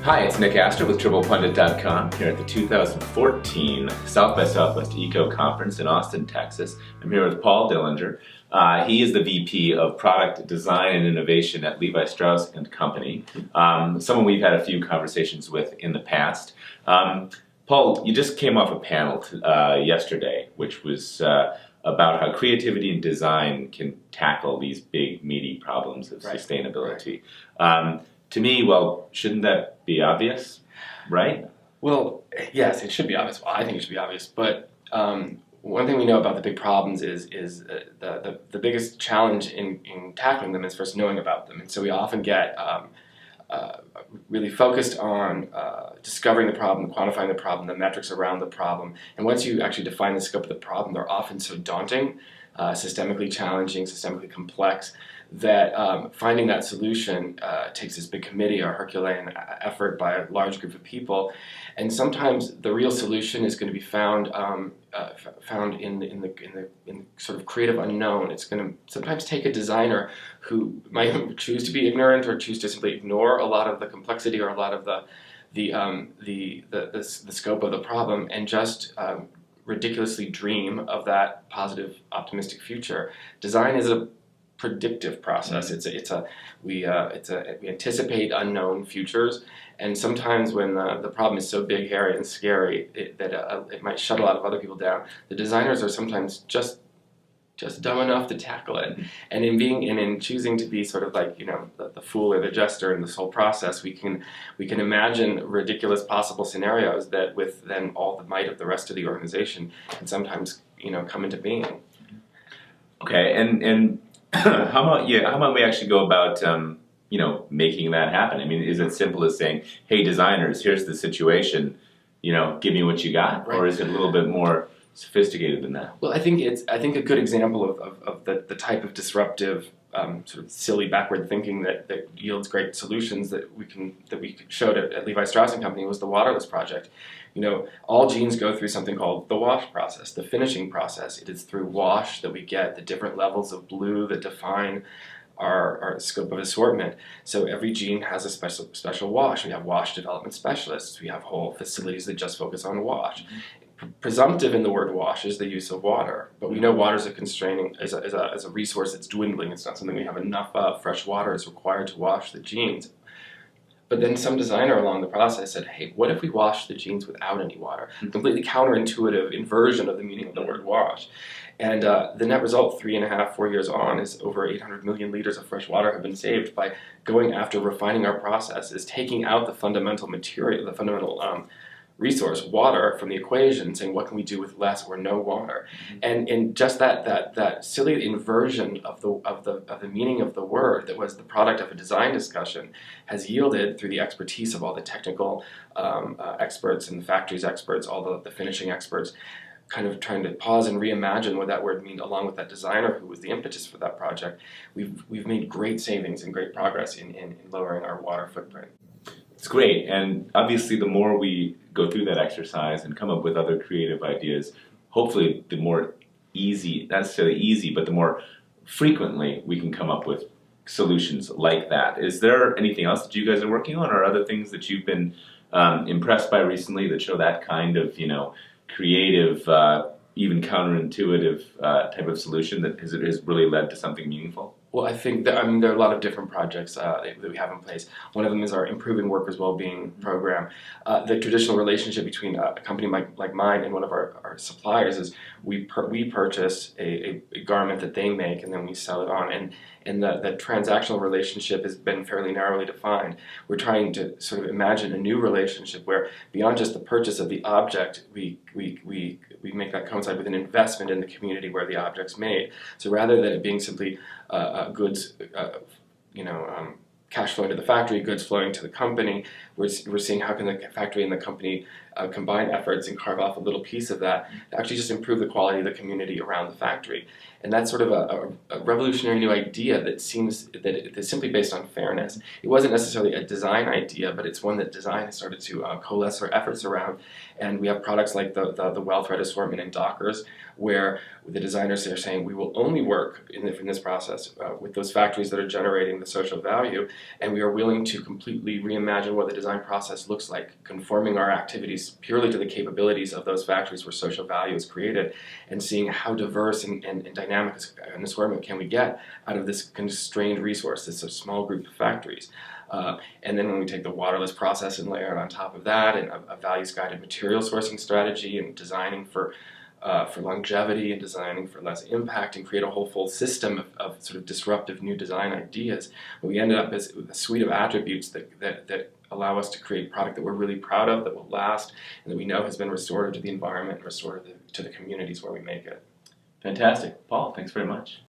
Hi, it's Nick Astor with TriplePundit.com here at the 2014 South by Southwest Eco Conference in Austin, Texas. I'm here with Paul Dillinger. He is the VP of Product Design and Innovation at Levi Strauss and Company, someone we've had a few conversations with in the past. Paul, you just came off a panel yesterday, which was about how creativity and design can tackle these big, meaty problems of sustainability. Right. To me, well, shouldn't that be obvious, right? Well, yes, it should be obvious. Well, I think it should be obvious. But one thing we know about the big problems is the biggest challenge in tackling them is first knowing about them. And so we often get really focused on discovering the problem, quantifying the problem, the metrics around the problem. And once you actually define the scope of the problem, they're often so daunting, systemically challenging, systemically complex, that finding that solution takes this big committee or Herculean effort by a large group of people, and sometimes the real solution is going to be found in the sort of creative unknown. It's going to sometimes take a designer who might choose to be ignorant or choose to simply ignore a lot of the complexity or a lot of the scope of the problem and just ridiculously dream of that positive, optimistic future. Design is a predictive process. We anticipate unknown futures, and sometimes when the problem is so big, hairy, and scary that it might shut a lot of other people down, the designers are sometimes just dumb enough to tackle it. And in choosing to be sort of like, the fool or the jester in this whole process, we can imagine ridiculous possible scenarios that, with then all the might of the rest of the organization, can sometimes come into being. Okay, and how about we actually go about making that happen? I mean, is it simple as saying, "Hey, designers, here's the situation. Give me what you got," right? Or is it a little bit more sophisticated than that? Well, I think a good example of the type of disruptive, sort of silly, backward thinking that yields great solutions that we showed at Levi Strauss and Company was the Waterless Project. All jeans go through something called the wash process, the finishing process. It is through wash that we get the different levels of blue that define our scope of assortment. So every jean has a special wash. We have wash development specialists. We have whole facilities that just focus on wash. Mm-hmm. Presumptive in the word wash is the use of water, but we know water is a resource that's dwindling. It's not something we have enough of. Fresh water is required to wash the jeans. But then some designer along the process said, "Hey, what if we wash the jeans without any water?" Completely counterintuitive inversion of the meaning of the word wash. And the net result, 3.5-4 years on, is over 800 million liters of fresh water have been saved by going after refining our process, is taking out the fundamental material, the fundamental resource, water, from the equation, saying what can we do with less or no water. Mm-hmm. And just that silly inversion of the meaning of the word that was the product of a design discussion has yielded, through the expertise of all the technical experts and the factories experts, all the finishing experts, kind of trying to pause and reimagine what that word means, along with that designer who was the impetus for that project. We've made great savings and great progress in lowering our water footprint. It's great, and obviously the more we go through that exercise and come up with other creative ideas, hopefully the more easy, not necessarily easy, but the more frequently we can come up with solutions like that. Is there anything else that you guys are working on, or other things that you've been impressed by recently that show that kind of, creative, even counterintuitive type of solution that has really led to something meaningful? Well, I think there are a lot of different projects that we have in place. One of them is our Improving Workers' Wellbeing program. The traditional relationship between a company like mine and one of our suppliers is we purchase a garment that they make, and then we sell it on. And the transactional relationship has been fairly narrowly defined. We're trying to sort of imagine a new relationship where, beyond just the purchase of the object, we make that coincide with an investment in the community where the object's made. So rather than it being simply goods, cash flowing to the factory, goods flowing to the company, we're seeing how can the factory and the company combine efforts and carve off a little piece of that to actually just improve the quality of the community around the factory. And that's sort of a revolutionary new idea that seems that it's simply based on fairness. It wasn't necessarily a design idea, but it's one that design has started to coalesce our efforts around. And we have products like the well thread assortment in Dockers, where the designers are saying we will only work in this process with those factories that are generating the social value, and we are willing to completely reimagine what the design process looks like, conforming our activities purely to the capabilities of those factories where social value is created, and seeing how diverse and dynamic an assortment can we get out of this constrained resource, this small group of factories. And then when we take the waterless process and layer it on top of that, and a values-guided material sourcing strategy, and designing for longevity and designing for less impact, and create a whole full system of sort of disruptive new design ideas, we ended up with a suite of attributes that allow us to create product that we're really proud of, that will last, and that we know has been restorative to the environment and restorative to the communities where we make it. Fantastic. Paul, thanks very much.